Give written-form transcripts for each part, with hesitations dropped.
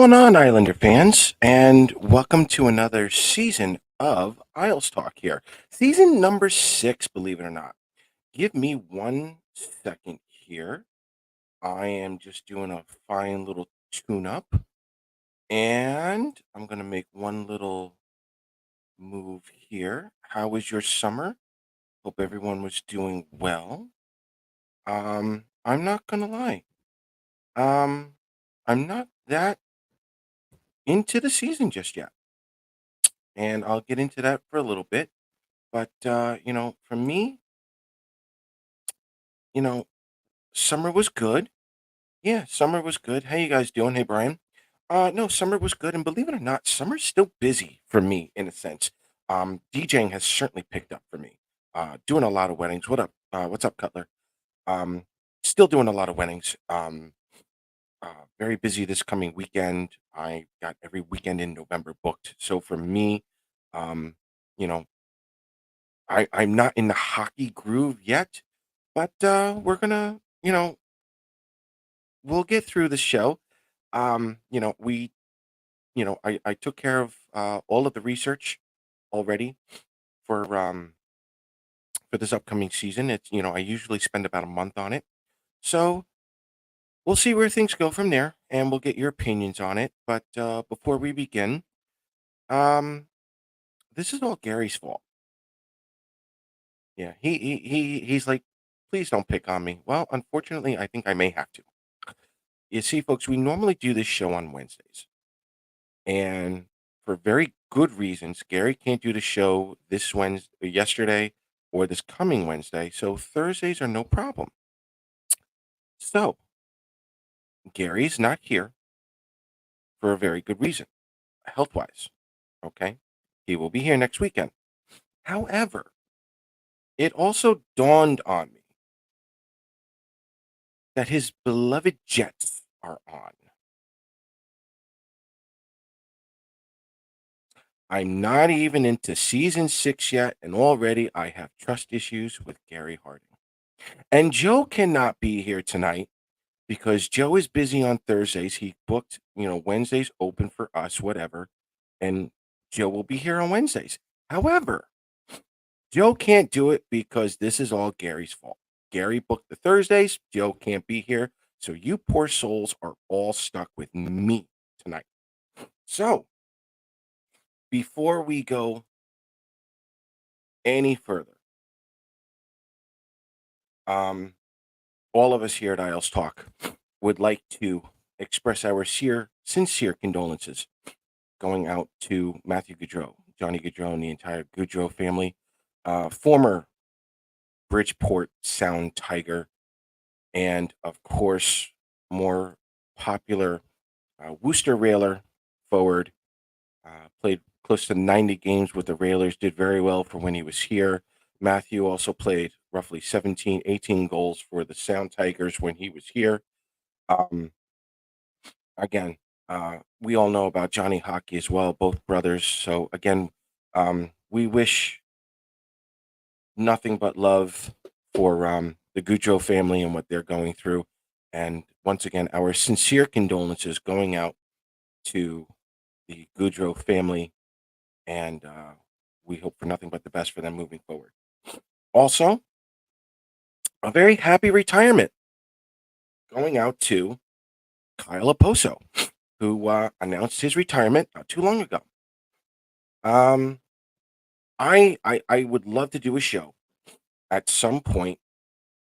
going on, Islander fans? And welcome to another season of Isles Talk here. Season number 6, believe it or not. Give me 1 second here. I am just doing a fine little tune up. And I'm going to make one little move here. How was your summer? Hope everyone was doing well. I'm not going to lie. Um, I'm not that into the season just yet. And I'll get into that for a little bit. But for me, you know, summer was good. Yeah, summer was good. How you guys doing? Hey, Brian. No, summer was good, and believe it or not, summer's still busy for me in a sense. DJing has certainly picked up for me. Doing a lot of weddings. What up? What's up, Cutler? Um, Still doing a lot of weddings. Very busy this coming weekend. I got every weekend in November booked. So for me, um, you know, I'm not in the hockey groove yet, but we're gonna, we'll get through the show. I took care of all of the research already for um for this upcoming season. I usually spend about a month on it, so we'll see where things go from there, and we'll get your opinions on it. But before we begin, um, this is all Gary's fault. Yeah, he's like, please don't pick on me. Well, unfortunately, I think I may have to. You see, folks, we normally do this show on Wednesdays. And for very good reasons, Gary can't do the show this Wednesday, yesterday, or this coming Wednesday. So Thursdays are no problem. So Gary's not here for a very good reason, health wise. Okay. He will be here next weekend. However, it also dawned on me that his beloved Jets are on. I'm not even into season 6 yet, and already I have trust issues with Gary Harding. And Joe cannot be here tonight because Joe is busy on Thursdays. He booked, Wednesdays open for us, whatever. And Joe will be here on Wednesdays. However, Joe can't do it because this is all Gary's fault. Gary booked the Thursdays. Joe can't be here. So you poor souls are all stuck with me tonight. So before we go any further, um, all of us here at Isles Talk would like to express our sincere condolences going out to Matthew Gaudreau, Johnny Gaudreau, and the entire Gaudreau family, former Bridgeport Sound Tiger, and of course, more popular Worcester Railer forward. Played close to 90 games with the Railers, did very well for when he was here. Matthew also played roughly 17, 18 goals for the Sound Tigers when he was here. Um, again, we all know about Johnny Hockey as well, both brothers. So again, we wish nothing but love for the Goudreau family and what they're going through. And once again, our sincere condolences going out to the Goudreau family, and we hope for nothing but the best for them moving forward. Also, a very happy retirement going out to Kyle Oposo, who announced his retirement not too long ago. Um, I would love to do a show at some point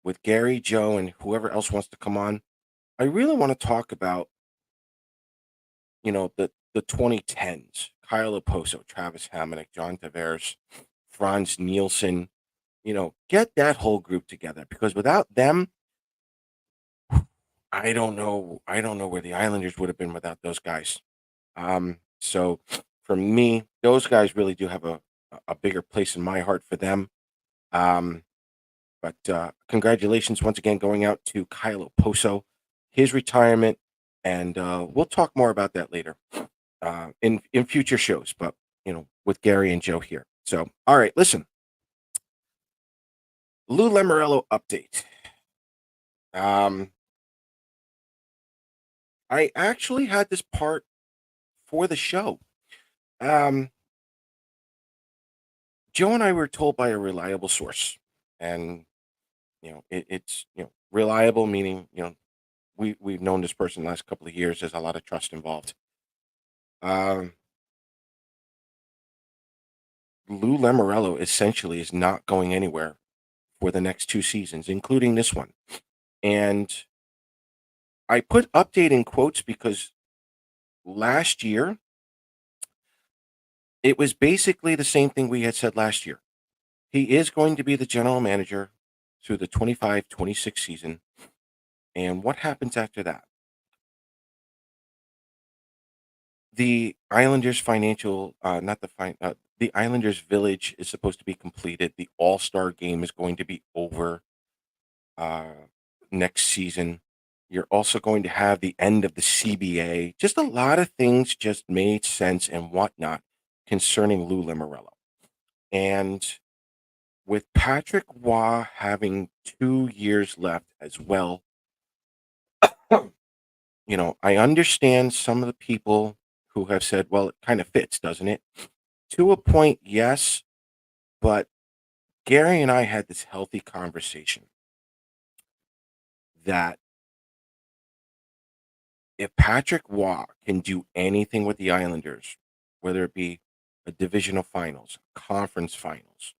with Gary, Joe, and whoever else wants to come on. I really want to talk about, the 2010s, Kyle Oposo, Travis Hamonic, John Tavares, Franz Nielsen, get that whole group together because without them, I don't know. I don't know where the Islanders would have been without those guys. So for me, those guys really do have a bigger place in my heart for them. Um, but congratulations once again going out to Kyle Oposo, his retirement, and we'll talk more about that later in future shows. But with Gary and Joe here. So all right, listen, Lou Lamoriello update. Um, I actually had this part for the show. Um, Joe and I were told by a reliable source, and it's reliable meaning we've known this person the last couple of years. There's a lot of trust involved. Um, Lou Lamoriello essentially is not going anywhere for the next 2 seasons, including this one. And I put update in quotes because last year it was basically the same thing we had said last year. He is going to be the general manager through the 25-26 season. And what happens after that? The Islanders financial, not the the Islanders village is supposed to be completed. The All Star game is going to be over uh, next season. You're also going to have the end of the CBA. Just a lot of things just made sense and whatnot concerning Lou Lamoriello. And with Patrick Waugh having 2 years left as well, I understand some of the people who have said, well, it kind of fits, doesn't it? To a point, yes. But Gary and I had this healthy conversation that if Patrick Waugh can do anything with the Islanders, whether it be a divisional finals, conference finals,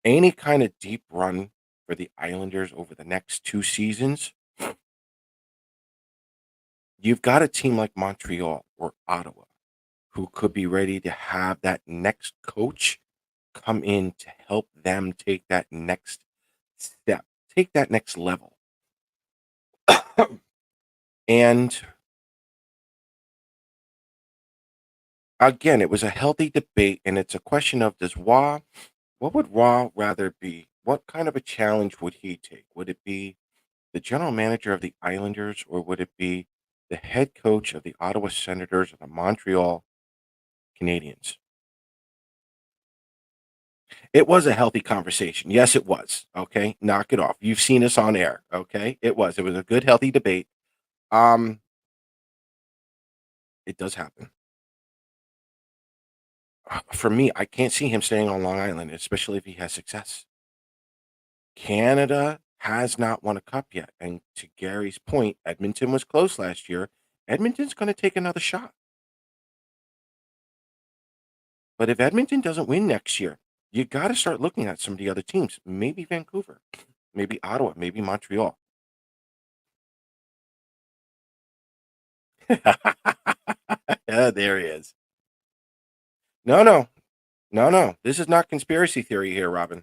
any kind of deep run for the Islanders over the next 2 seasons, you've got a team like Montreal or Ottawa who could be ready to have that next coach come in to help them take that next step, take that next level. And again, it was a healthy debate, and it's a question of what would Raw rather be? What kind of a challenge would he take? Would it be the general manager of the Islanders, or would it be the head coach of the Ottawa Senators or the Montreal Canadiens? It was a healthy conversation. Yes, it was. Okay. Knock it off. You've seen us on air. Okay. It was. It was a good, healthy debate. Um, it does happen. For me, I can't see him staying on Long Island, especially if he has success. Canada has not won a cup yet. And to Gary's point, Edmonton was close last year. Edmonton's going to take another shot. But if Edmonton doesn't win next year, you got to start looking at some of the other teams. Maybe Vancouver, maybe Ottawa, maybe Montreal. Yeah, there he is. No, no, no, no. This is not conspiracy theory here, Robin.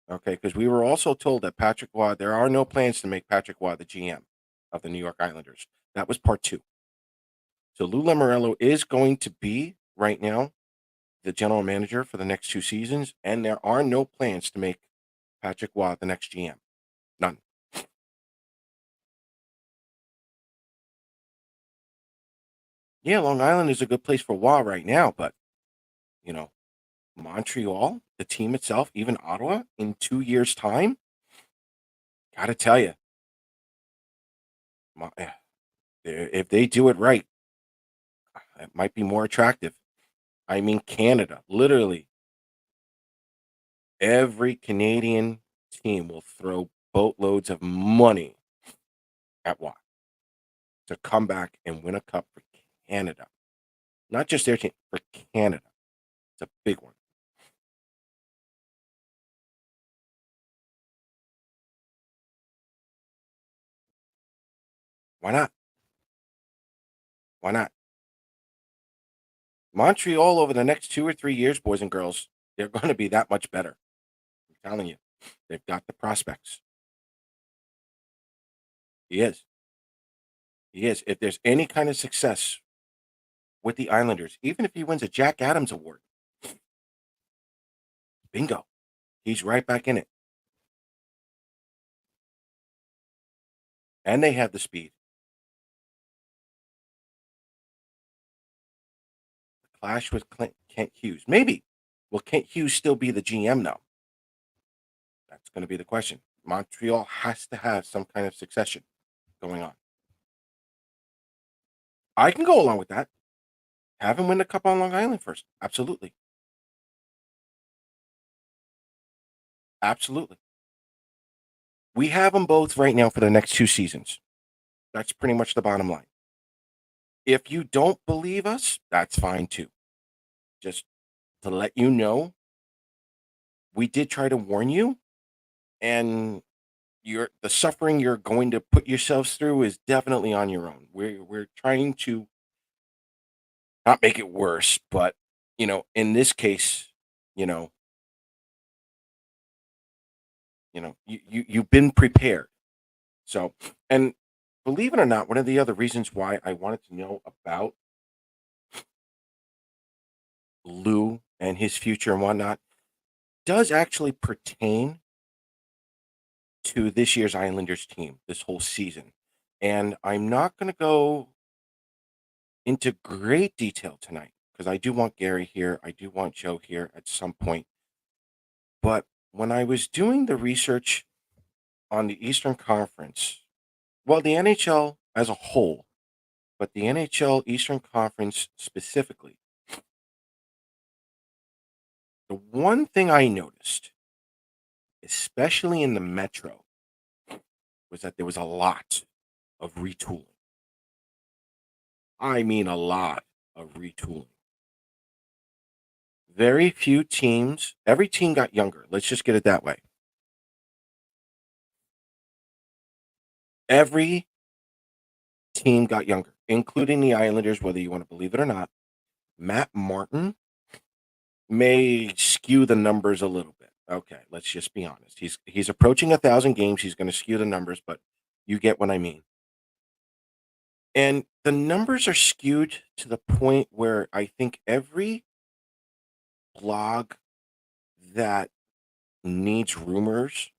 Okay, because we were also told that Patrick Waugh, there are no plans to make Patrick Waugh the GM of the New York Islanders. That was part two. So Lou Lamoriello is going to be right now the general manager for the next 2 seasons, and there are no plans to make Patrick Waugh the next GM. None. Yeah, Long Island is a good place for Waugh right now, but you know, Montreal, the team itself, even Ottawa, in 2 years' time, gotta tell you, if they do it right, it might be more attractive. I mean, Canada, literally every Canadian team will throw boatloads of money at Watt to come back and win a cup for Canada. Not just their team, for Canada. It's a big one. Why not? Why not? Montreal over the next 2 or 3 years, boys and girls, they're going to be that much better. I'm telling you, they've got the prospects. He is. He is. If there's any kind of success with the Islanders, even if he wins a Jack Adams Award, bingo, he's right back in it. And they have the speed. Clash with Kent Hughes. Maybe. Will Kent Hughes still be the GM now? That's going to be the question. Montreal has to have some kind of succession going on. I can go along with that. Have him win the cup on Long Island first. Absolutely. Absolutely. We have them both right now for the next 2 seasons. That's pretty much the bottom line. If you don't believe us, that's fine too. Just to let you know, we did try to warn you, and the suffering you're going to put yourselves through is definitely on your own. We're trying to not make it worse, but in this case, you know, you've been prepared. So, and believe it or not, one of the other reasons why I wanted to know about Lou and his future and whatnot does actually pertain to this year's Islanders team, this whole season. And I'm not going to go into great detail tonight because I do want Gary here. I do want Joe here at some point. But when I was doing the research on the Eastern Conference, well, the NHL as a whole, but the NHL Eastern Conference specifically, the one thing I noticed, especially in the Metro, was that there was a lot of retooling. I mean, a lot of retooling. Very few teams, every team got younger. Let's just get it that way. Every team got younger, including the Islanders, whether you want to believe it or not. Matt Martin may skew the numbers a little bit. Okay, let's just be honest. He's approaching 1,000 games. He's going to skew the numbers, but you get what I mean. And the numbers are skewed to the point where I think every blog that needs rumors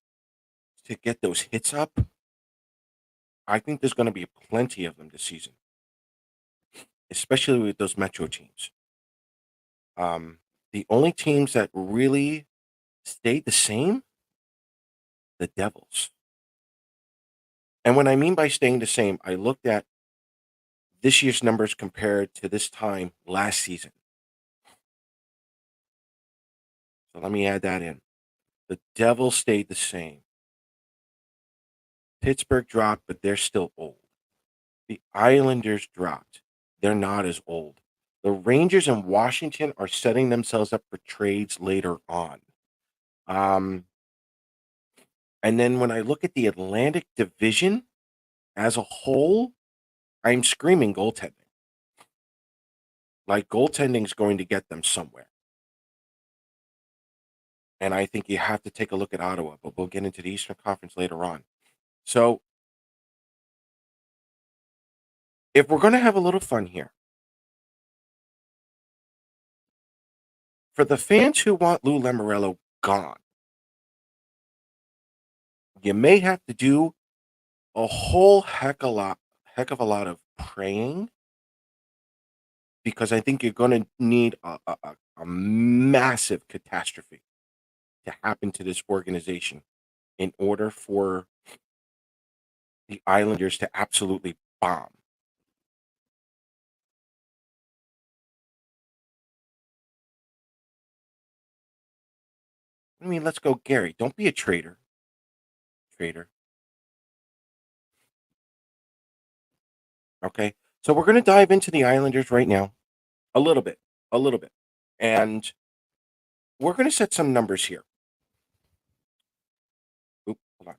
to get those hits up, I think there's going to be plenty of them this season, especially with those Metro teams. The only teams that really stayed the same, the Devils. And when I mean by staying the same, I looked at this year's numbers compared to this time last season. So let me add that in. The Devils stayed the same. Pittsburgh dropped, but they're still old. The Islanders dropped. They're not as old. The Rangers and Washington are setting themselves up for trades later on. And then when I look at the Atlantic Division as a whole, I'm screaming goaltending. Like goaltending is going to get them somewhere. And I think you have to take a look at Ottawa, but we'll get into the Eastern Conference later on. So if we're going to have a little fun here, for the fans who want Lou Lamoriello gone, you may have to do a whole heck of a lot of praying because I think you're going to need a massive catastrophe to happen to this organization in order for the Islanders to absolutely bomb. I mean, let's go, Gary. Don't be a traitor. Traitor. Okay. So we're going to dive into the Islanders right now a little bit, a little bit. And we're going to set some numbers here. Oop, hold on.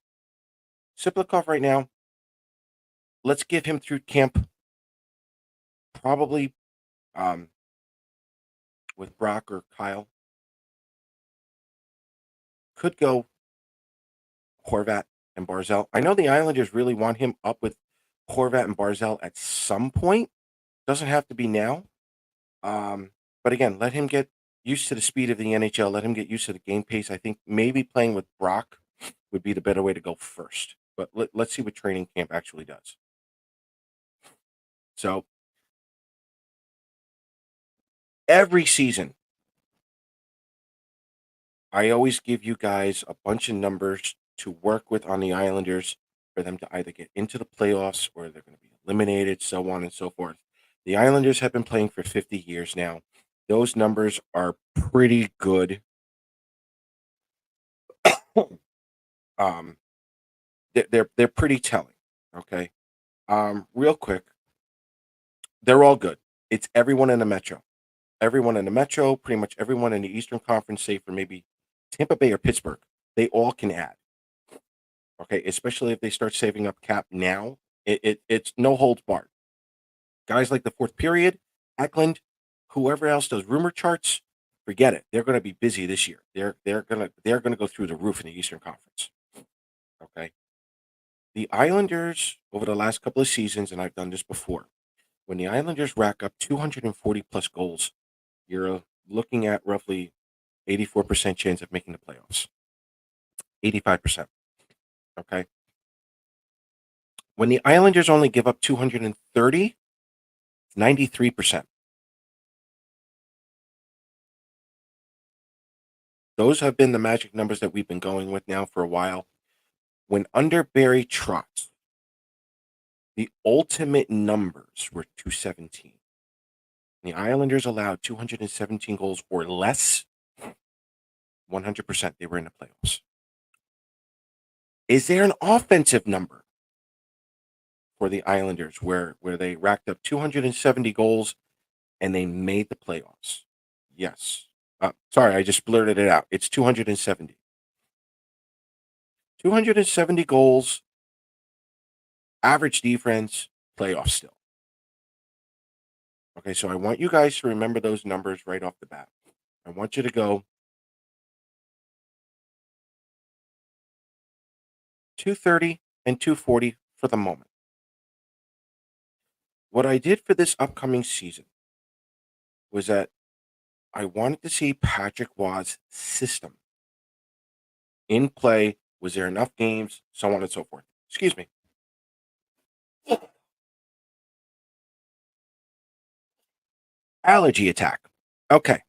Siplikov right now, let's give him through camp probably um, with Brock or Kyle. Could go Horvat and Barzell. I know the Islanders really want him up with Horvat and Barzell at some point. Doesn't have to be now. But again, let him get used to the speed of the NHL. Let him get used to the game pace. I think maybe playing with Brock would be the better way to go first. But let's see what training camp actually does. So every season, I always give you guys a bunch of numbers to work with on the Islanders for them to either get into the playoffs or they're going to be eliminated, so on and so forth. The Islanders have been playing for 50 years now. Those numbers are pretty good. um, they're pretty telling. Okay. Real quick, they're all good. It's everyone in the Metro. Everyone in the Metro, pretty much everyone in the Eastern Conference, save for maybe Tampa Bay or Pittsburgh, they all can add. Okay, especially if they start saving up cap now, it's no holds barred. Guys like the fourth period, Eklund, whoever else does rumor charts, forget it. They're going to be busy this year. They're gonna go through the roof in the Eastern Conference. Okay, the Islanders over the last couple of seasons, and I've done this before. When the Islanders rack up 240 plus goals, you're looking at roughly 84% chance of making the playoffs. 85%. Okay. When the Islanders only give up 230, 93%. Those have been the magic numbers that we've been going with now for a while. When under Barry Trotz, the ultimate numbers were 217. The Islanders allowed 217 goals or less, 100% they were in the playoffs. Is there an offensive number for the Islanders where they racked up 270 goals and they made the playoffs? Yes. Sorry, I just blurted it out. It's 270. 270 goals, average defense, playoff still. Okay, so I want you guys to remember those numbers right off the bat. I want you to go 230 and 240 for the moment. What I did for this upcoming season was that I wanted to see Patrick Waugh's system in play. Was there enough games? So on and so forth. Excuse me. Allergy attack. Okay.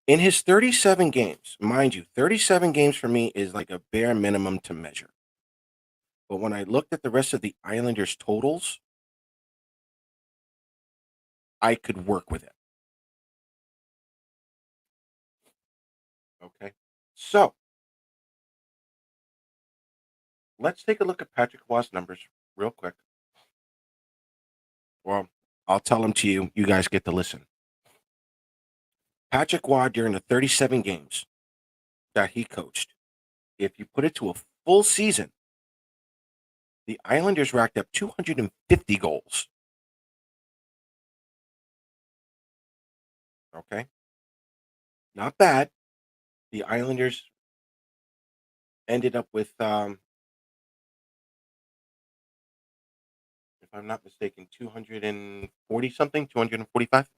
In his 37 games, mind you, 37 games for me is like a bare minimum to measure. But when I looked at the rest of the Islanders' totals, I could work with it. Okay. So let's take a look at Patrick Waugh's numbers real quick. Well, I'll tell them to you. You guys get to listen. Patrick Waugh during the 37 games that he coached, if you put it to a full season, the Islanders racked up 250 goals. Okay. Not bad. The Islanders ended up with, if I'm not mistaken, 240 something, 245.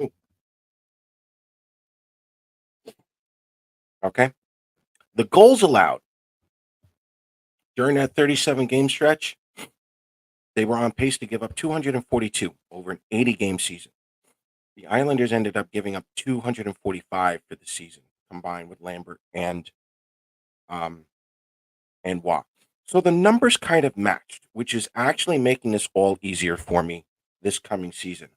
Ooh, okay. The goals allowed during that 37 game stretch, they were on pace to give up 242 over an 80 game season. The Islanders ended up giving up 245 for the season, combined with Lambert um and Watt. So the numbers kind of matched, which is actually making this all easier for me this coming season.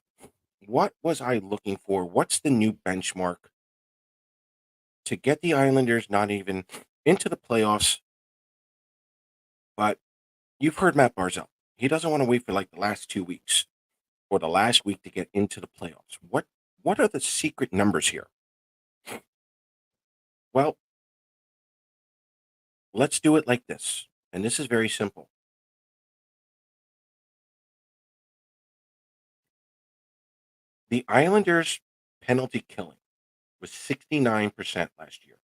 What was I looking for? What's the new benchmark to get the Islanders not even into the playoffs? But you've heard Matt Barzell. He doesn't want to wait for like the last 2 weeks or the last week to get into the playoffs. What are the secret numbers here? Well, let's do it like this. And this is very simple. The Islanders' penalty killing was 69% last year.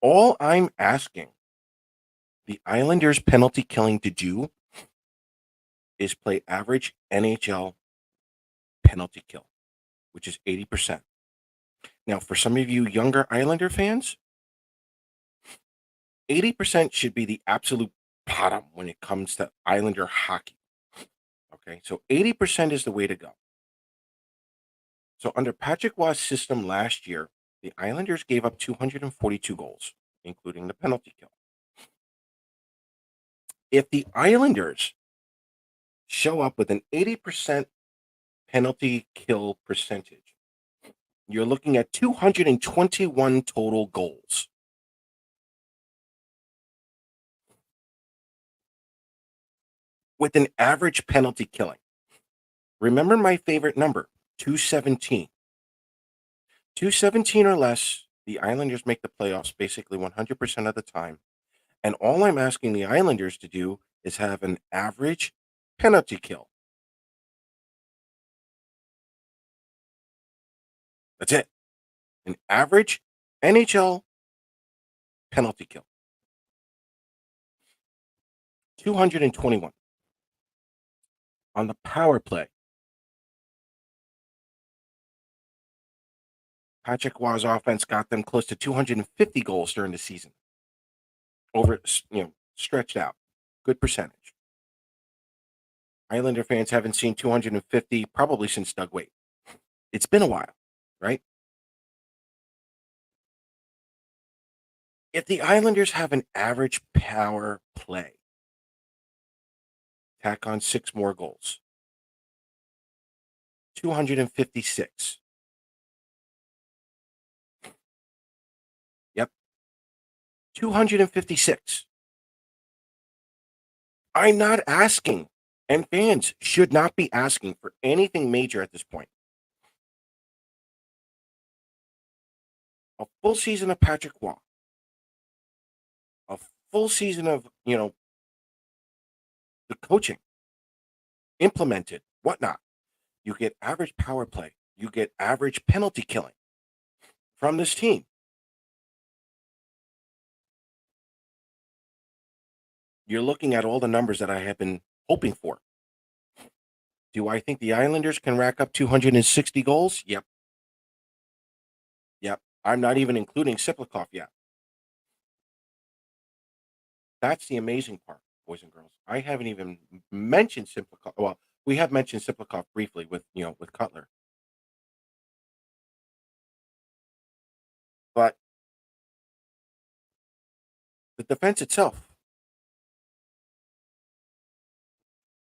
All I'm asking the Islanders' penalty killing to do is play average NHL penalty kill, which is 80%. Now, for some of you younger Islander fans, 80% should be the absolute bottom when it comes to Islander hockey. Okay, so 80% is the way to go. So under Patrick Waugh's system last year, The Islanders gave up 242 goals, including the penalty kill. If the Islanders show up with an 80% penalty kill percentage, you're looking at 221 total goals. With an average penalty killing. Remember my favorite number, 217. 217 or less, the Islanders make the playoffs basically 100% of the time. And all I'm asking the Islanders to do is have an average penalty kill. That's it. An average NHL penalty kill. 221. On the power play, Patrick Waugh's offense got them close to 250 goals during the season. Over, stretched out. Good percentage. Islander fans haven't seen 250 probably since Doug Weight. It's been a while, right? If the Islanders have an average power play, tack on 6 more goals. 256. Yep. 256. I'm not asking, and fans should not be asking for anything major at this point. A full season of Patrick Waugh. A full season of, the coaching implemented, whatnot. You get average power play. You get average penalty killing from this team. You're looking at all the numbers that I have been hoping for. Do I think the Islanders can rack up 260 goals? Yep. Yep. I'm not even including Siplikov yet. That's the amazing part, boys and girls. I haven't even mentioned Siplikov. Well, we have mentioned Siplikov briefly with Cutler. But the defense itself,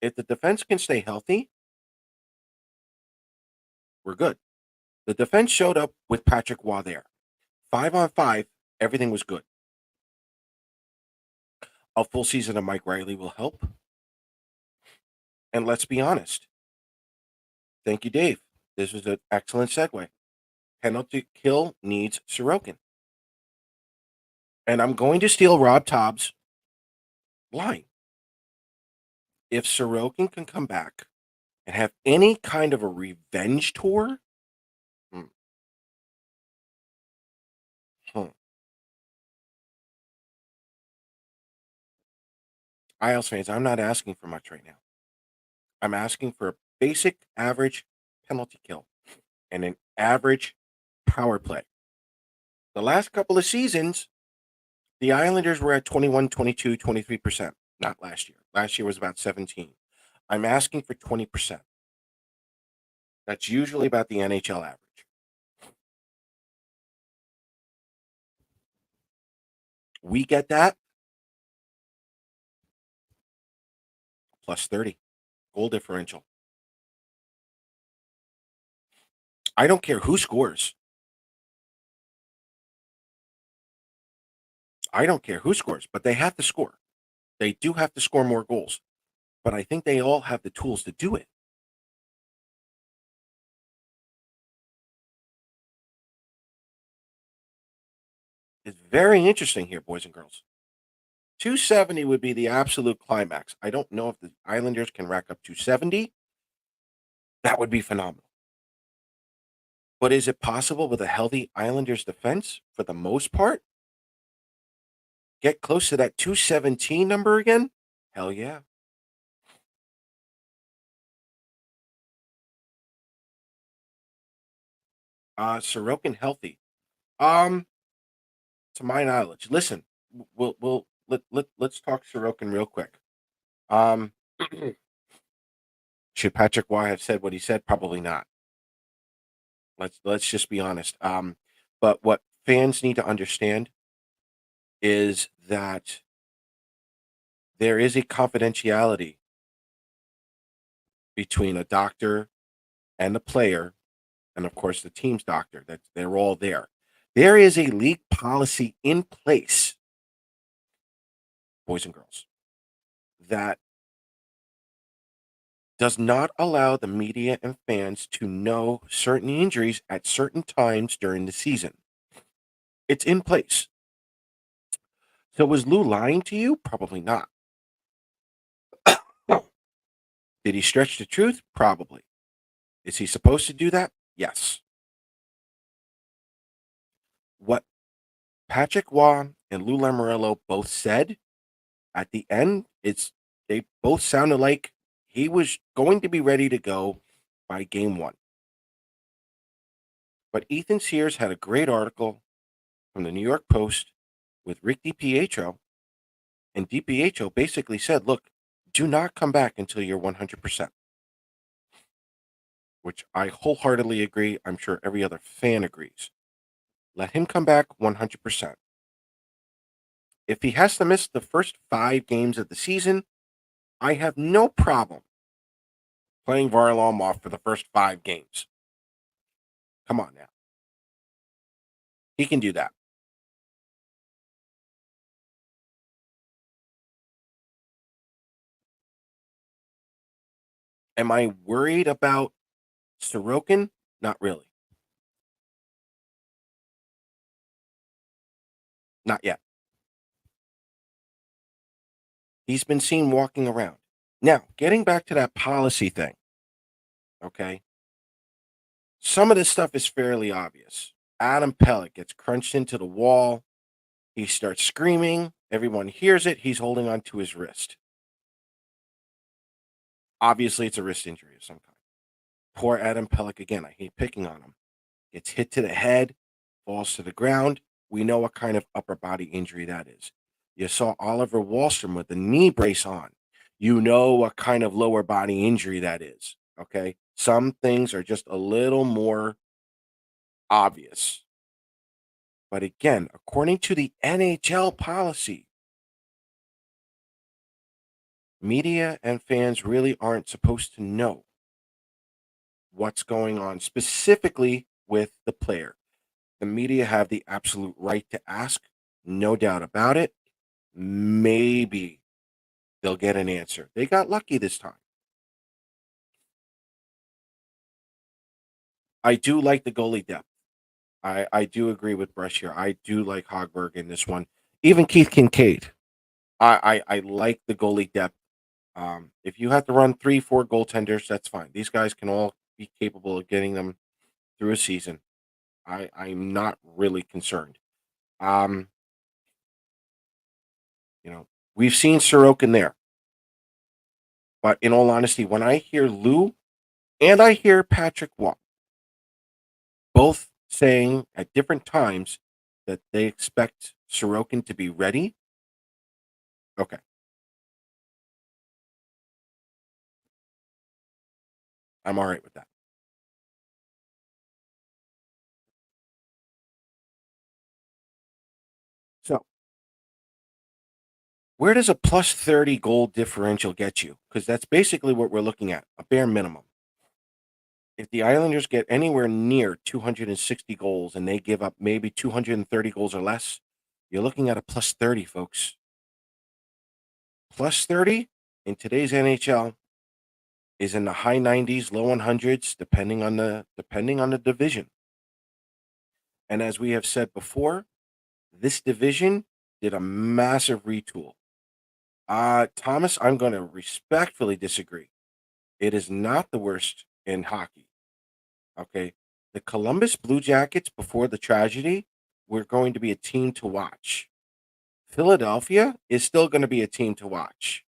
if the defense can stay healthy, we're good. The defense showed up with Patrick Waugh there. 5-on-5, everything was good. A full season of Mike Riley will help. And let's be honest. Thank you, Dave. This was an excellent segue. Penalty kill needs Sorokin. And I'm going to steal Rob Taub's line. If Sorokin can come back and have any kind of a revenge tour, hmm. Isles fans, I'm not asking for much right now. I'm asking for a basic average penalty kill and an average power play. The last couple of seasons, the Islanders were at 21, 22, 23%. Not last year. Last year was about 17. I'm asking for 20%. That's usually about the NHL average. We get that plus 30 goal differential. I don't care who scores. I don't care who scores, but they have to score. They do have to score more goals. But I think they all have the tools to do it. It's very interesting here, boys and girls. 270 would be the absolute climax. I don't know if the Islanders can rack up 270. That would be phenomenal. But is it possible with a healthy Islanders defense for the most part? Get close to that 217 number again? Hell yeah. Sorokin healthy. Um, to my knowledge, listen, let's talk Sorokin real quick. Um, should Patrick Waugh have said what he said? Probably not. Let's just be honest. But what fans need to understand is that there is a confidentiality between a doctor and the player, and of course the team's doctor, that they're all there. There is a league policy in place, boys and girls, that does not allow the media and fans to know certain injuries at certain times during the season. It's in place. So was Lou lying to you? Probably not. Did he stretch the truth? Probably. Is he supposed to do that? Yes. What Patrick Waugh and Lou Lamoriello both said at the end, they both sounded like he was going to be ready to go by game one. But Ethan Sears had a great article from the New York Post with Rick DiPietro, and DiPietro basically said, look, do not come back until you're 100%, which I wholeheartedly agree. I'm sure every other fan agrees. Let him come back 100%. If he has to miss the first 5 games of the season, I have no problem playing Varlam off for the first 5 games. Come on now. He can do that. Am I worried about Sorokin? Not really. Not yet. He's been seen walking around. Now, getting back to that policy thing, okay? Some of this stuff is fairly obvious. Adam Pellet gets crunched into the wall. He starts screaming. Everyone hears it. He's holding on to his wrist. Obviously, it's a wrist injury of some kind. Poor Adam Pellet again. I hate picking on him. Gets hit to the head, falls to the ground. We know what kind of upper body injury that is. You saw Oliver Wahlstrom with the knee brace on. You know what kind of lower body injury that is. Okay. Some things are just a little more obvious. But again, according to the NHL policy, media and fans really aren't supposed to know what's going on specifically with the player. The media have the absolute right to ask, no doubt about it. Maybe they'll get an answer. They got lucky this time. I do like the goalie depth. I do agree with Brush here. I do like Hogberg in this one. Even Keith Kincaid. I like the goalie depth. If you have to run 3, 4 goaltenders, that's fine. These guys can all be capable of getting them through a season. I'm not really concerned. Um, you know, we've seen Sorokin there, but in all honesty, when I hear Lou and I hear Patrick Waugh both saying at different times that they expect Sorokin to be ready, okay, I'm all right with that. So, where does a plus 30 goal differential get you? Because that's basically what we're looking at, a bare minimum. If the Islanders get anywhere near 260 goals and they give up maybe 230 goals or less, you're looking at a plus 30, folks. Plus 30 in today's NHL is in the high 90s, low 100s, depending on the division. And as we have said before, this division did a massive retool. Thomas, I'm going to respectfully disagree. It is not the worst in hockey. Okay. The Columbus Blue Jackets before the tragedy were going to be a team to watch. Philadelphia is still going to be a team to watch.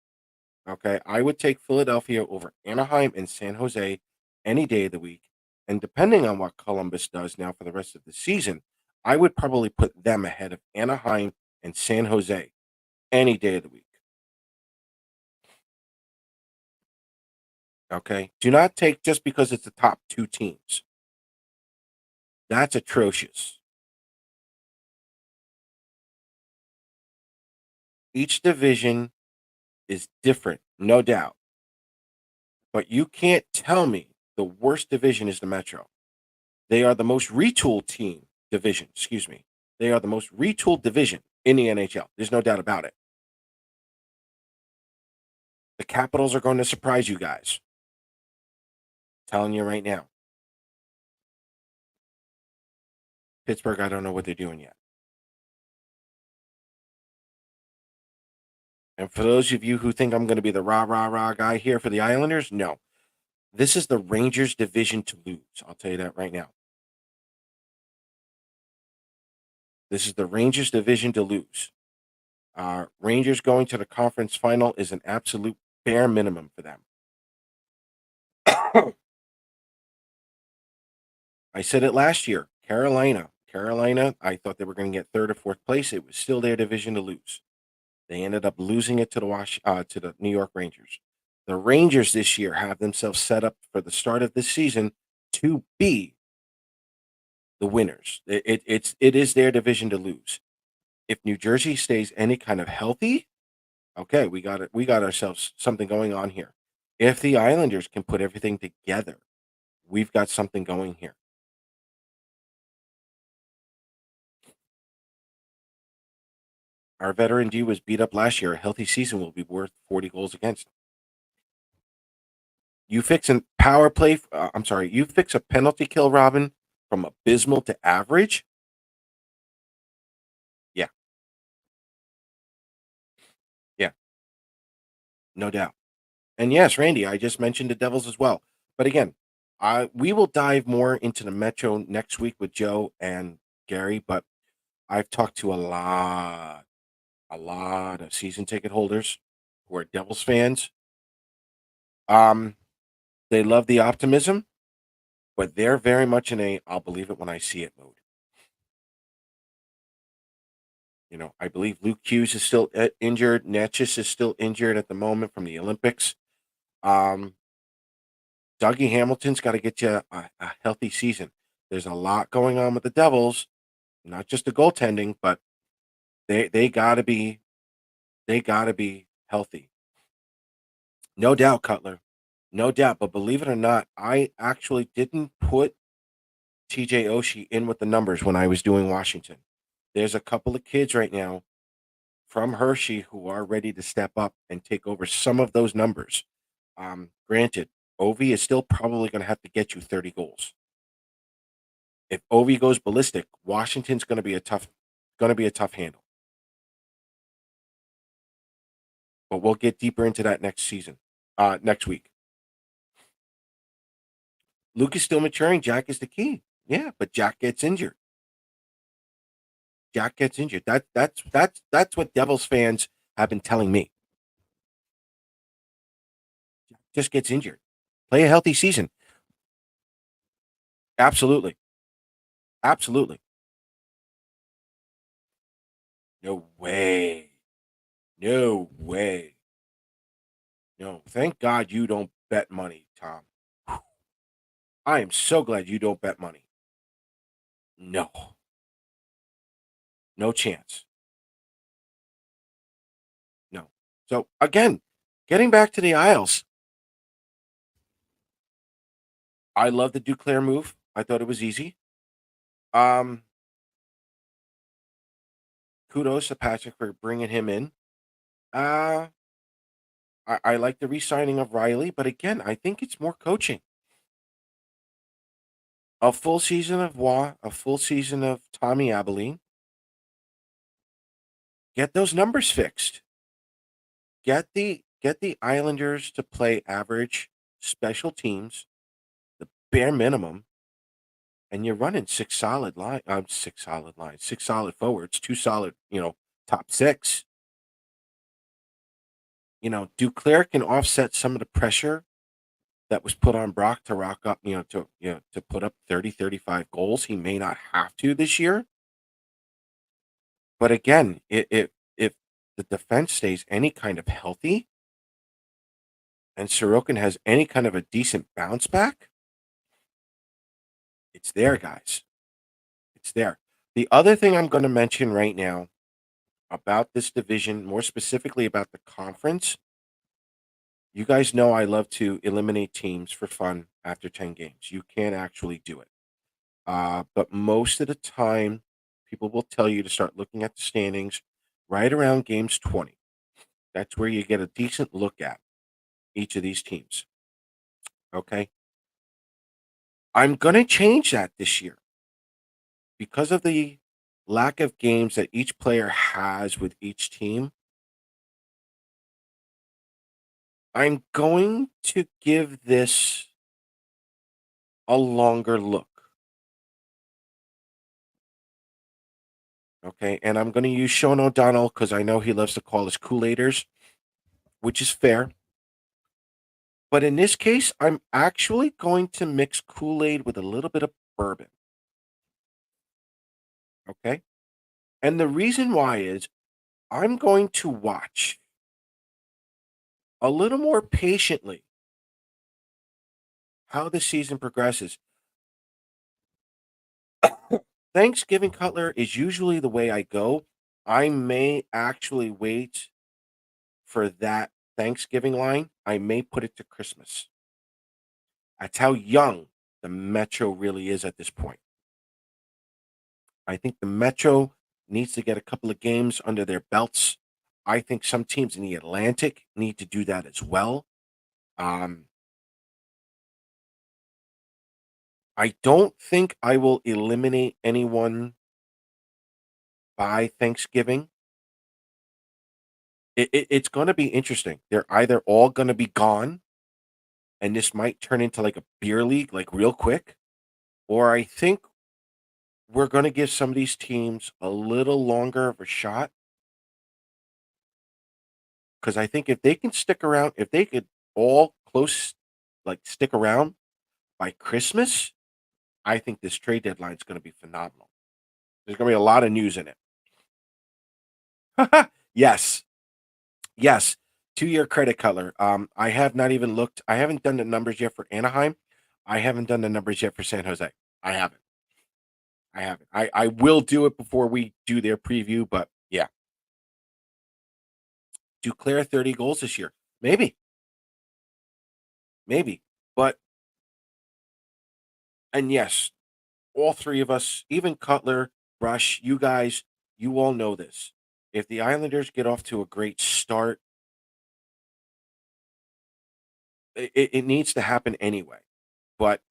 Okay. I would take Philadelphia over Anaheim and San Jose any day of the week. And depending on what Columbus does now for the rest of the season, I would probably put them ahead of Anaheim and San Jose any day of the week. Okay. Do not take just because it's the top 2 teams. That's atrocious. Each division is different, no doubt. But you can't tell me the worst division is the Metro. They are the most retooled team division, excuse me. They are the most retooled division in the NHL. There's no doubt about it. The Capitals are going to surprise you guys. Telling you right now. Pittsburgh, I don't know what they're doing yet. And for those of you who think I'm going to be the rah, rah, rah guy here for the Islanders, no. This is the Rangers division to lose. I'll tell you that right now. This is the Rangers division to lose. Rangers going to the conference final is an absolute bare minimum for them. I said it last year. Carolina, I thought they were going to get third or fourth place. It was still their division to lose. They ended up losing it to the New York Rangers. The Rangers this year have themselves set up for the start of this season to be the winners. It is their division to lose. If New Jersey stays any kind of healthy, okay, we got it. We got ourselves something going on here. If the Islanders can put everything together, we've got something going here. Our veteran D was beat up last year. A healthy season will be worth 40 goals against. You fix a power play. I'm sorry. You fix a penalty kill, Robin, from abysmal to average. Yeah, yeah, no doubt. And yes, Randy, I just mentioned the Devils as well. But again, we will dive more into the Metro next week with Joe and Gary. But I've talked to a lot of season ticket holders who are Devils fans. Um, they love the optimism, but they're very much in a "I'll believe it when I see it" mode. I believe Luke Hughes is still injured. Natchez is still injured at the moment from the Olympics. Um, Dougie Hamilton's got to get you a healthy season. There's a lot going on with the Devils, not just the goaltending, but they gotta be healthy. No doubt, Cutler. No doubt. But believe it or not, I actually didn't put TJ Oshie in with the numbers when I was doing Washington. There's a couple of kids right now from Hershey who are ready to step up and take over some of those numbers. Granted, Ovi is still probably going to have to get you 30 goals. If Ovi goes ballistic, Washington's going to be a tough handle. But we'll get deeper into that next week. Luke is still maturing. Jack is the key. Yeah, but Jack gets injured. Jack gets injured. That's what Devils fans have been telling me. Just gets injured. Play a healthy season. Absolutely. Absolutely. No way. No way. No. Thank God you don't bet money, Tom. I am so glad you don't bet money. No. No chance. No. So again, getting back to the Isles, I love the Duclair move. I thought it was easy. Um, Kudos to Patrick for bringing him in. Uh, I like the re-signing of Riley, but again, I think it's more coaching. A full season of a full season of Tommy Abilene. Get those numbers fixed. Get the Islanders to play average special teams, the bare minimum, and you're running six solid forwards, two solid, top six. Duclair can offset some of the pressure that was put on Brock to rock up, to put up 30, 35 goals. He may not have to this year. But again, if the defense stays any kind of healthy and Sorokin has any kind of a decent bounce back, it's there, guys. It's there. The other thing I'm going to mention right now, about this division, more specifically about the conference. You guys know I love to eliminate teams for fun after 10 games. You can't actually do it. But most of the time, people will tell you to start looking at the standings right around games 20. That's where you get a decent look at each of these teams. Okay. I'm going to change that this year because of the lack of games that each player has with each team. I'm going to give this a longer look. Okay. And I'm going to use Sean O'Donnell because I know he loves to call us Kool-Aiders, which is fair. But in this case, I'm actually going to mix Kool-Aid with a little bit of bourbon. Okay. And the reason why is I'm going to watch a little more patiently how the season progresses. Thanksgiving Cutler is usually the way I go. I may actually wait for that Thanksgiving line. I may put it to Christmas. That's how young the Metro really is at this point. I think the Metro needs to get a couple of games under their belts. I think some teams in the Atlantic need to do that as well. Um, I don't think I will eliminate anyone by Thanksgiving. It's going to be interesting. They're either all going to be gone, and this might turn into like a beer league, like real quick, or I think we're going to give some of these teams a little longer of a shot because I think if they can stick around, if they could all close, like stick around by Christmas, I think this trade deadline is going to be phenomenal. There's going to be a lot of news in it. Yes, yes. To your credit, Cutler. I have not even looked. I haven't done the numbers yet for Anaheim. I haven't done the numbers yet for San Jose. I haven't. I haven't. I will do it before we do their preview, but yeah. Duclair 30 goals this year. Maybe. Maybe. But and yes, all three of us, even Cutler, Rush, you guys, you all know this. If the Islanders get off to a great start, it needs to happen anyway. But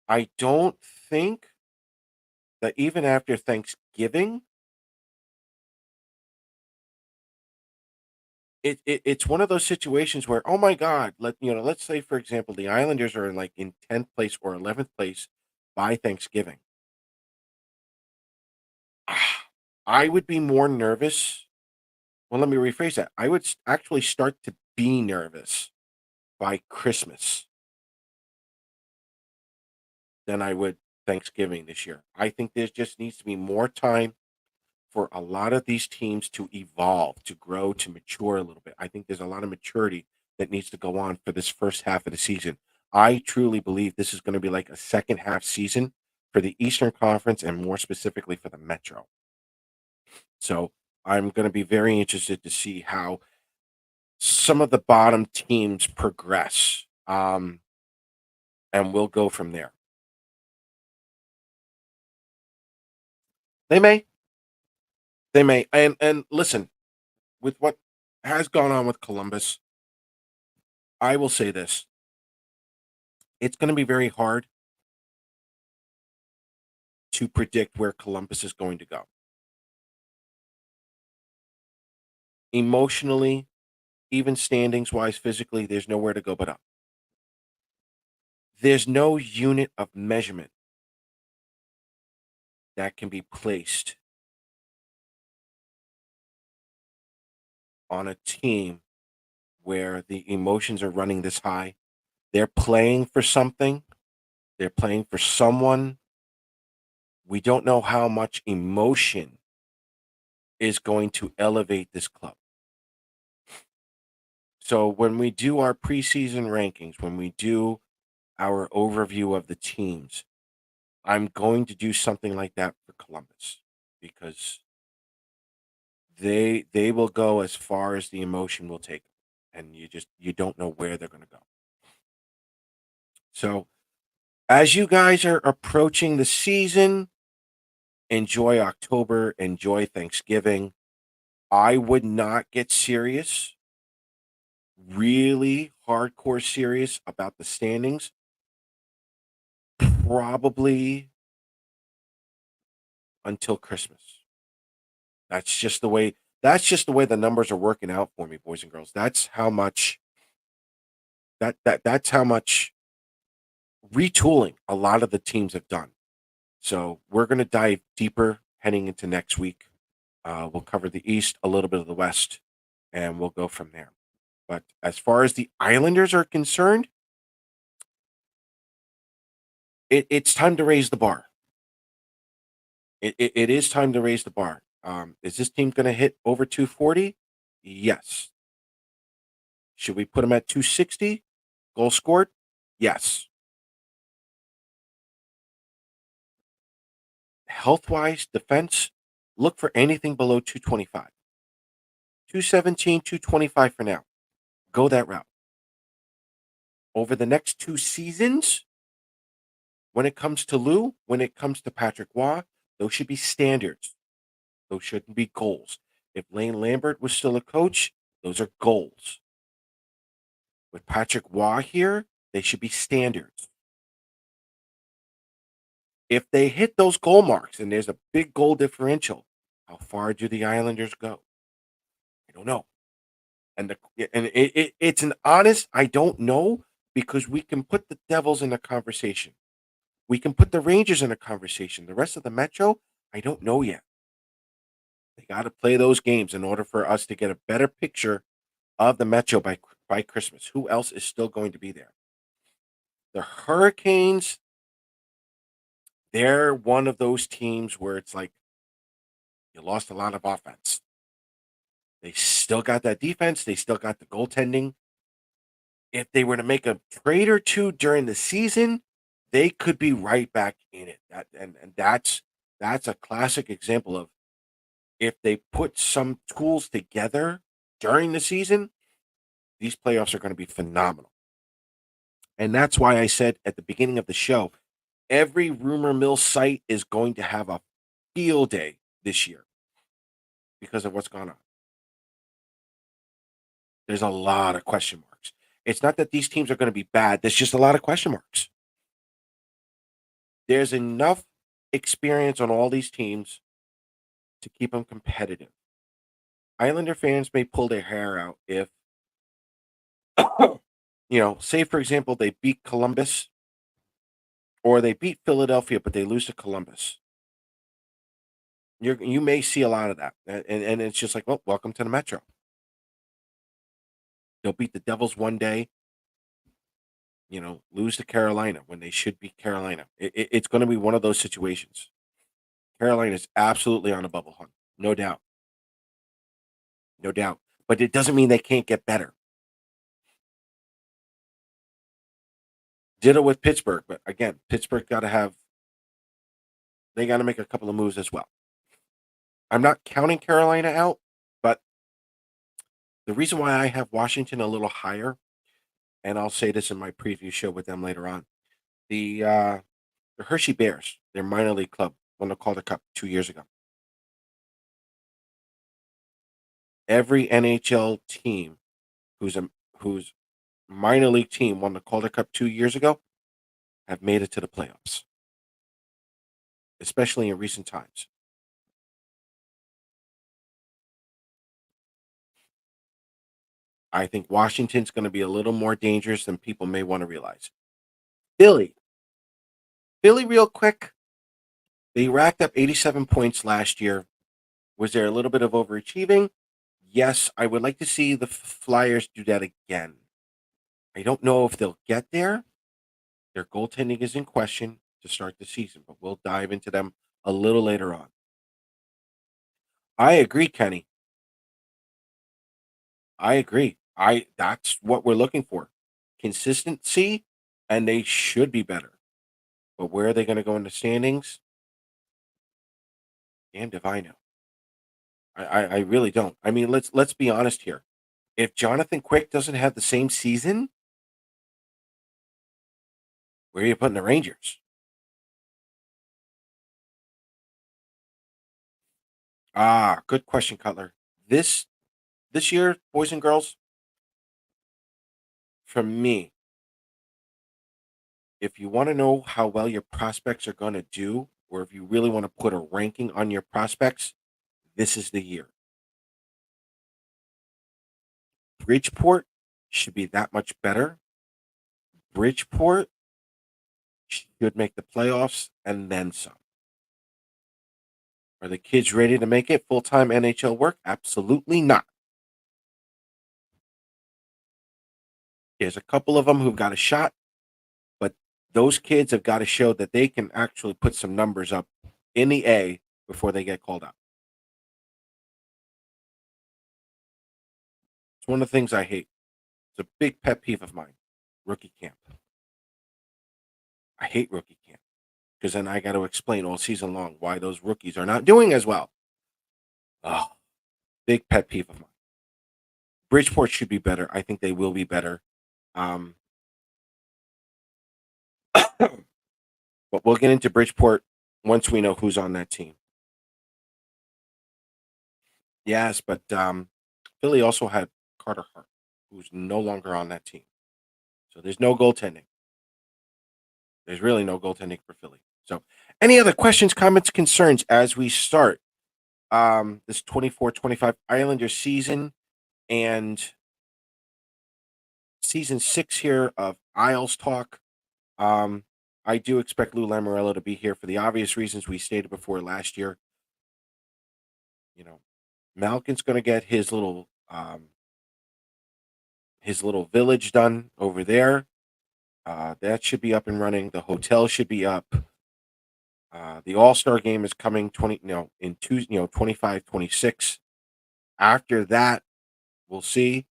I don't think that even after Thanksgiving, it's one of those situations where, oh my God, let's say for example, the Islanders are like in 10th place or 11th place by Thanksgiving. I would be more nervous. Well, let me rephrase that. I would actually start to be nervous by Christmas than I would Thanksgiving this year. I think there just needs to be more time for a lot of these teams to evolve, to grow, to mature a little bit. I think there's a lot of maturity that needs to go on for this first half of the season. I truly believe this is going to be like a second half season for the Eastern Conference and more specifically for the Metro. So I'm going to be very interested to see how some of the bottom teams progress. And we'll go from there. They may, they may, and listen, with what has gone on with Columbus, I will say this: it's going to be very hard to predict where Columbus is going to go emotionally, even standings wise, physically. There's nowhere to go but up. There's no unit of measurement that can be placed on a team where the emotions are running this high. They're playing for something. They're playing for someone. We don't know how much emotion is going to elevate this club. So when we do our preseason rankings, when we do our overview of the teams, I'm going to do something like that for Columbus because They will go as far as the emotion will take 'em, and you don't know where they're gonna go. So, as you guys are approaching the season, enjoy October, enjoy Thanksgiving. I would not get serious, really hardcore serious about the standings, probably until Christmas. That's just the way that's just the way the numbers are working out for me, boys and girls. That's how much retooling a lot of the teams have done. So we're going to dive deeper heading into next week. We'll cover the East, a little bit of the West, and we'll go from there. But as far as the Islanders are concerned, it's time to raise the bar. It is time to raise the bar. Is this team going to hit over 240? Yes. Should we put them at 260? Goal scored? Yes. Health wise, defense, look for anything below 225. 217, 225 for now. Go that route. Over the next two seasons, when it comes to Lou, when it comes to Patrick Waugh, those should be standards. Those shouldn't be goals. If Lane Lambert was still a coach, those are goals. With Patrick Waugh here, they should be standards. If they hit those goal marks and there's a big goal differential, how far do the Islanders go? I don't know. It's an honest I don't know because we can put the Devils in a conversation. We can put the Rangers in a conversation. The rest of the Metro, I don't know yet. They got to play those games in order for us to get a better picture of the Metro by Christmas. Who else is still going to be there? The Hurricanes, they're one of those teams where it's like you lost a lot of offense. They still got that defense. They still got the goaltending. If they were to make a trade or two during the season, they could be right back in it. That's a classic example of if they put some tools together during the season, these playoffs are going to be phenomenal. And that's why I said at the beginning of the show, every rumor mill site is going to have a field day this year because of what's gone on. There's a lot of question marks. It's not that these teams are going to be bad. There's just a lot of question marks. There's enough experience on all these teams to keep them competitive. Islander fans may pull their hair out if, say for example, they beat Columbus or they beat Philadelphia, but they lose to Columbus. You may see a lot of that, and it's just like, well, welcome to the Metro. They'll beat the Devils one day, lose to Carolina when they should beat Carolina. It's going to be one of those situations. Carolina is absolutely on a bubble hunt, no doubt, no doubt. But it doesn't mean they can't get better. Ditto with Pittsburgh, but again, Pittsburgh they got to make a couple of moves as well. I'm not counting Carolina out, but the reason why I have Washington a little higher, and I'll say this in my preview show with them later on, the Hershey Bears, their minor league club, won the Calder Cup 2 years ago. Every NHL team whose minor league team won the Calder Cup 2 years ago have made it to the playoffs, especially in recent times. I think Washington's going to be a little more dangerous than people may want to realize. Philly, real quick. They racked up 87 points last year. Was there a little bit of overachieving? Yes, I would like to see the Flyers do that again. I don't know if they'll get there. Their goaltending is in question to start the season, but we'll dive into them a little later on. I agree, Kenny. I agree. That's what we're looking for. Consistency, and they should be better. But where are they going to go in the standings? Damned if I know. I really don't. I mean, let's be honest here. If Jonathan Quick doesn't have the same season, where are you putting the Rangers? Ah, good question, Cutler. This this year, boys and girls, for me, if you want to know how well your prospects are going to do, or if you really want to put a ranking on your prospects, this is the year. Bridgeport should be that much better. Bridgeport should make the playoffs and then some. Are the kids ready to make it full time NHL work? Absolutely not. There's a couple of them who've got a shot, but those kids have got to show that they can actually put some numbers up in the A before they get called up. It's one of the things I hate. It's a big pet peeve of mine. Rookie camp. I hate rookie camp because then I got to explain all season long why those rookies are not doing as well. Oh, big pet peeve of mine. Bridgeport should be better. I think they will be better. Um, but we'll get into Bridgeport once we know who's on that team. Yes, but Philly also had Carter Hart, who's no longer on that team. So there's no goaltending. There's really no goaltending for Philly. So, any other questions, comments, concerns as we start this 24-25 Islander season and season 6 here of Isles Talk? Um, I do expect Lou Lamoriello to be here for the obvious reasons we stated before last year. You know, Malkin's going to get his little village done over there. That should be up and running. The hotel should be up. The All-Star game is coming 25, 26. After that, we'll see.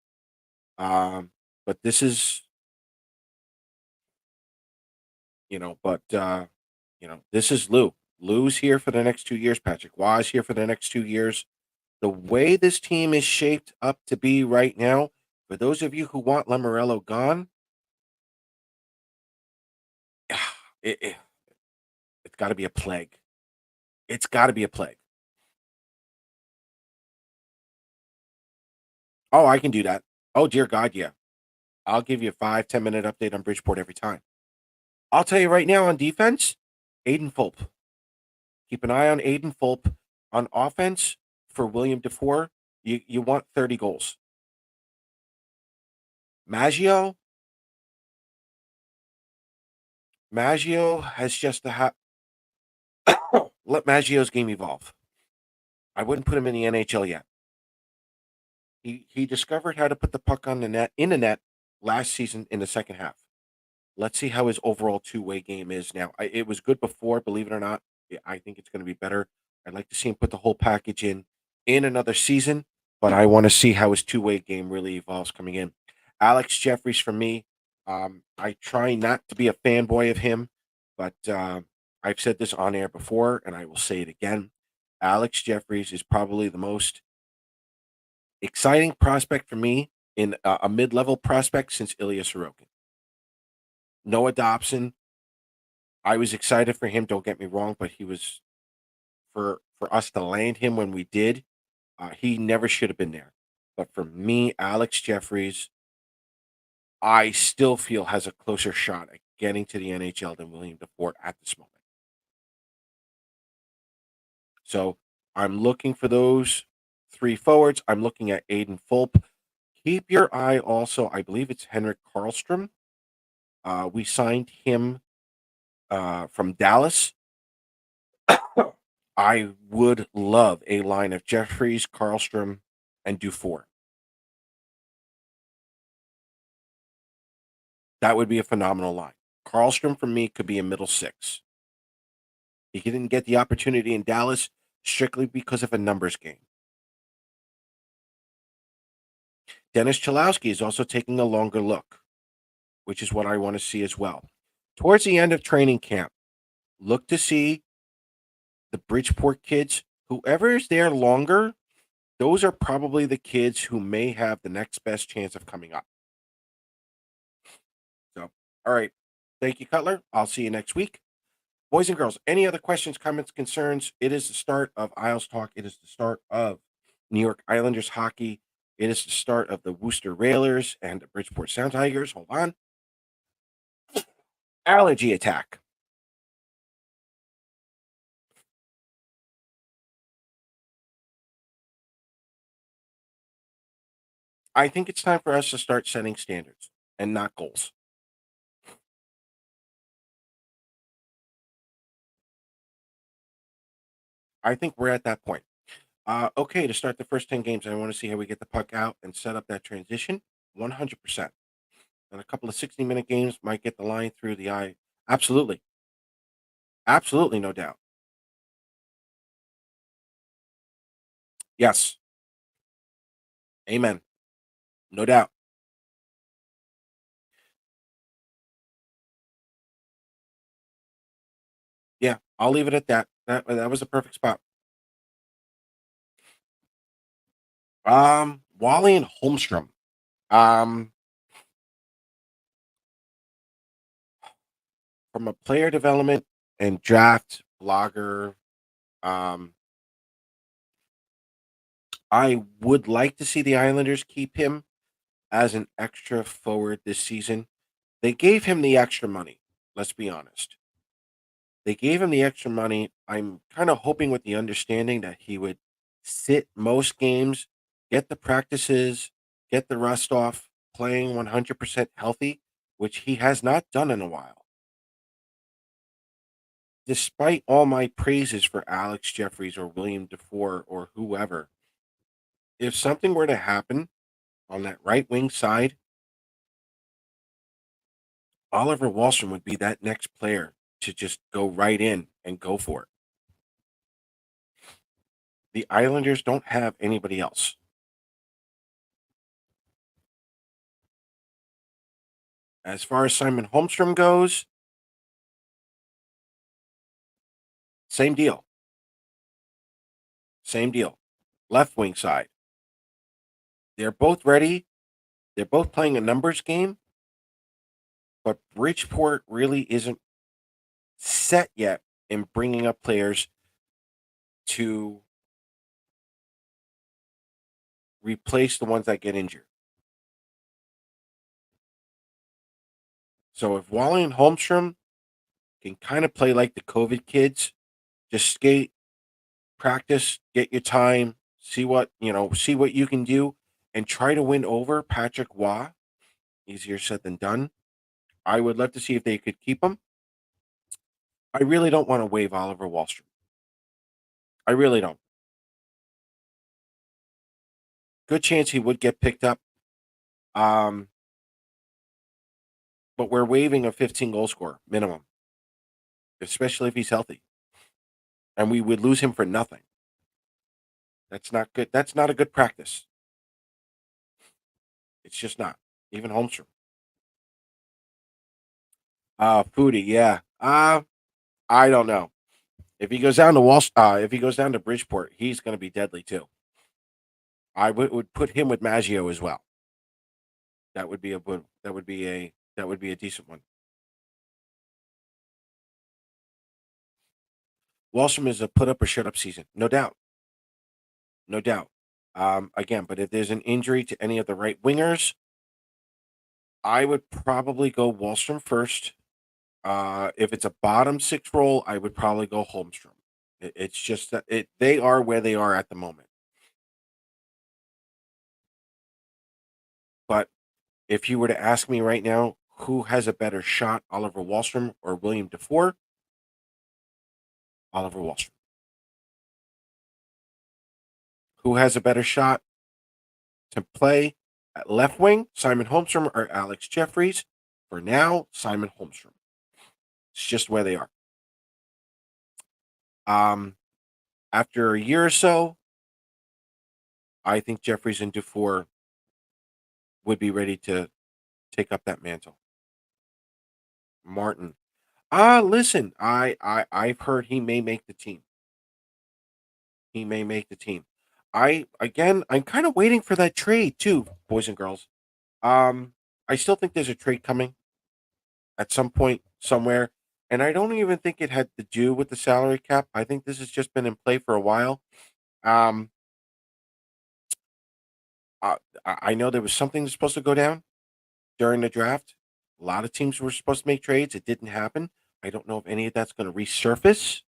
But this is, this is Lou. Lou's here for the next 2 years. Patrick Waugh is here for the next 2 years. The way this team is shaped up to be right now, for those of you who want Lamoriello gone, it, it, it's got to be a plague. It's got to be a plague. Oh, I can do that. Oh, dear God, yeah. I'll give you a 5-10 minute update on Bridgeport every time. I'll tell you right now on defense, Aiden Fulp. Keep an eye on Aiden Fulp. On offense for William DeFore, you want 30 goals. Maggio, Maggio has just let Maggio's game evolve. I wouldn't put him in the NHL yet. He discovered how to put the puck on the net last season in the second half. Let's see how his overall two-way game is now. It was good before, believe it or not. I think it's going to be better. I'd like to see him put the whole package in another season, but I want to see how his two-way game really evolves coming in. Alex Jeffries for me. I try not to be a fanboy of him, but I've said this on air before, and I will say it again. Alex Jeffries is probably the most exciting prospect for me in a mid-level prospect since Ilya Sorokin. Noah Dobson, I was excited for him. Don't get me wrong, but he was for us to land him when we did. He never should have been there. But for me, Alex Jeffries, I still feel has a closer shot at getting to the NHL than William DeFore at this moment. So I'm looking for those three forwards. I'm looking at Aiden Fulp. Keep your eye also. I believe it's Henrik Karlstrom. We signed him from Dallas. I would love a line of Jeffries, Karlstrom, and Dufour. That would be a phenomenal line. Karlstrom for me could be a middle six. He didn't get the opportunity in Dallas strictly because of a numbers game. Dennis Chalowski is also taking a longer look, which is what I want to see as well. Towards the end of training camp, look to see the Bridgeport kids, whoever is there longer, Those are probably the kids who may have the next best chance of coming up. So, all right. Thank you, Cutler. I'll see you next week. Boys and girls, any other questions, comments, concerns? It is the start of Isles Talk. It is the start of New York Islanders hockey. It is the start of the Worcester Railers and the Bridgeport Sound Tigers. Hold on. Allergy attack. I think it's time for us to start setting standards and not goals. I think we're at that point. Okay, to start the first 10 games, I want to see how we get the puck out and set up that transition 100%. And a couple of 60-minute games might get the line through the eye. Absolutely. Absolutely, no doubt. Yes. Amen. No doubt. Yeah, I'll leave it at that. That was a perfect spot. Wally and Holmstrom. Um, from a player development and draft blogger, um, I would like to see the Islanders keep him as an extra forward this season. They gave him the extra money. Let's be honest. They gave him the extra money. I'm kind of hoping with the understanding that he would sit most games, get the practices, get the rust off, playing 100% healthy, which he has not done in a while. Despite all my praises for Alex Jeffries or William DeFore or whoever, if something were to happen on that right wing side, Oliver Wahlstrom would be that next player to just go right in and go for it. The Islanders don't have anybody else. As far as Simon Holmstrom goes, same deal. Same deal. Left wing side. They're both ready. They're both playing a numbers game, but Bridgeport really isn't set yet in bringing up players to replace the ones that get injured. So if Wally and Holmstrom can kind of play like the COVID kids, just skate, practice, get your time, see what you can do, and try to win over Patrick Waugh. Easier said than done. I would love to see if they could keep him. I really don't want to waive Oliver Wallstrom. I really don't. Good chance he would get picked up. Um, but we're waiving a 15 goal scorer minimum, especially if he's healthy, and we would lose him for nothing. That's not good. That's not a good practice. It's just not. Even Holmstrom. Foodie, yeah. I don't know. If he goes down to if he goes down to Bridgeport, he's going to be deadly too. I would put him with Maggio as well. That would be a good. That would be a decent one. Wallstrom is a put up or shut up season, no doubt, no doubt. Again, but if there's an injury to any of the right wingers, I would probably go Wallstrom first. If it's a bottom six role, I would probably go Holmstrom. It's just that they are where they are at the moment. But if you were to ask me right now, who has a better shot, Oliver Wallstrom or William DeFore? Oliver Wallstrom. Who has a better shot to play at left wing, Simon Holmstrom or Alex Jeffries? For now, Simon Holmstrom. It's just where they are. Um, after a year or so, I think Jeffries and Dufour would be ready to take up that mantle. Martin. Listen, I've heard he may make the team. He may make the team. I'm kind of waiting for that trade too, boys and girls. Um, I still think there's a trade coming at some point somewhere, and I don't even think it had to do with the salary cap. I think this has just been in play for a while. Um, I know there was something that's supposed to go down during the draft. A lot of teams were supposed to make trades. It didn't happen. I don't know if any of that's going to resurface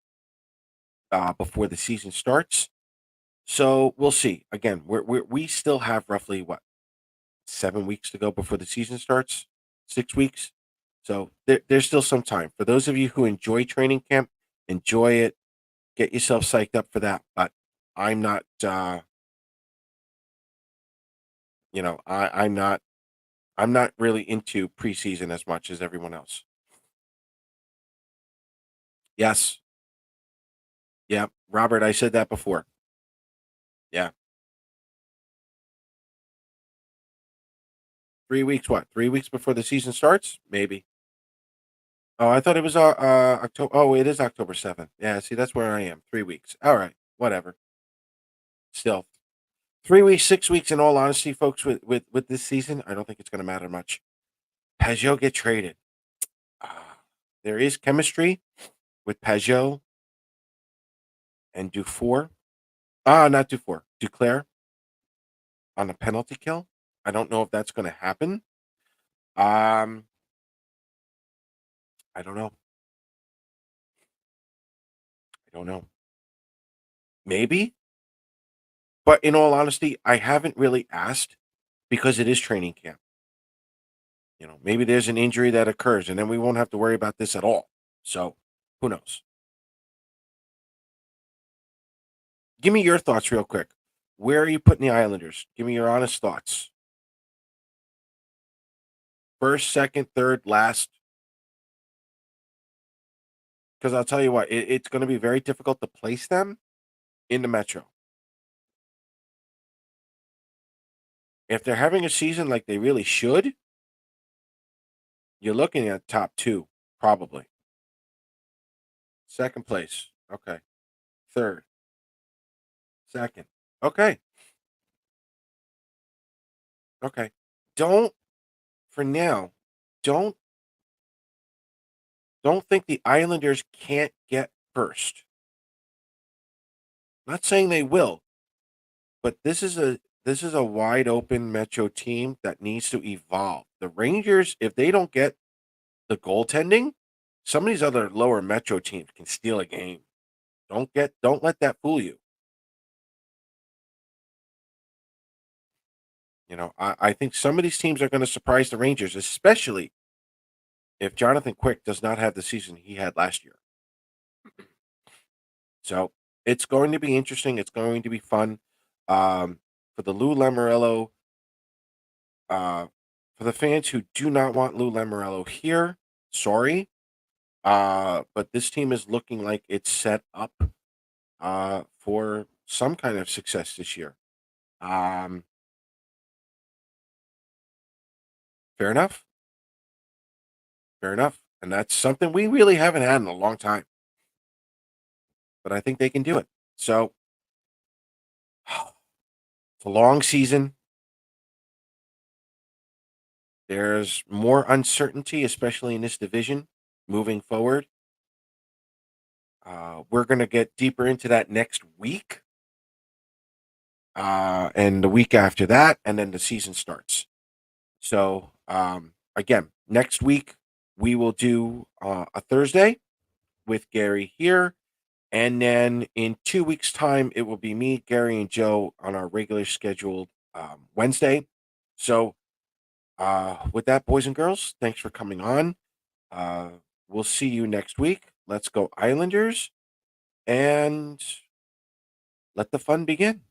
before the season starts. So we'll see. Again, we still have roughly what 7 weeks to go before the season starts. 6 weeks. So there's still some time for those of you who enjoy training camp. Enjoy it. Get yourself psyched up for that. But I'm not. I'm not. I'm not really into preseason as much as everyone else. Yes. Yeah. Robert, I said that before. Yeah. 3 weeks. What? 3 weeks before the season starts? Maybe. Oh, I thought it was October. Oh, it is October 7th. Yeah. See, that's where I am. 3 weeks. All right. Whatever. Still, 3 weeks, 6 weeks. In all honesty, folks, with this season, I don't think it's going to matter much. Pajot get traded. There is chemistry with Pajot and Dufour. Not Dufour. Duclair on a penalty kill. I don't know if that's going to happen. Um, I don't know. I don't know. Maybe, but in all honesty, I haven't really asked because it is training camp. Maybe there's an injury that occurs, and then we won't have to worry about this at all. So, who knows? Give me your thoughts real quick. Where are you putting the Islanders? Give me your honest thoughts. First, second, third, last. Because I'll tell you what, it's going to be very difficult to place them in the Metro. If they're having a season like they really should, you're looking at top two, probably. Second place. Okay. Third. Second. Okay. Okay. Don't for now, don't don't think the Islanders can't get first. Not saying they will, but this is a wide open Metro team that needs to evolve. The Rangers, if they don't get the goaltending, some of these other lower Metro teams can steal a game. Don't let that fool you. I think some of these teams are going to surprise the Rangers, especially if Jonathan Quick does not have the season he had last year. So it's going to be interesting. It's going to be fun. For the Lou Lamoriello, uh, for the fans who do not want Lou Lamoriello here, sorry. But this team is looking like it's set up for some kind of success this year. Um, Fair enough. Fair enough. And that's something we really haven't had in a long time. But I think they can do it. So it's a long season. There's more uncertainty, especially in this division moving forward. We're going to get deeper into that next week and the week after that, and then the season starts. So, again, next week we will do a Thursday with Gary here. And then in 2 weeks' time, it will be me, Gary, and Joe on our regular scheduled Wednesday. So, with that, boys and girls, thanks for coming on. We'll see you next week. Let's go, Islanders, and let the fun begin.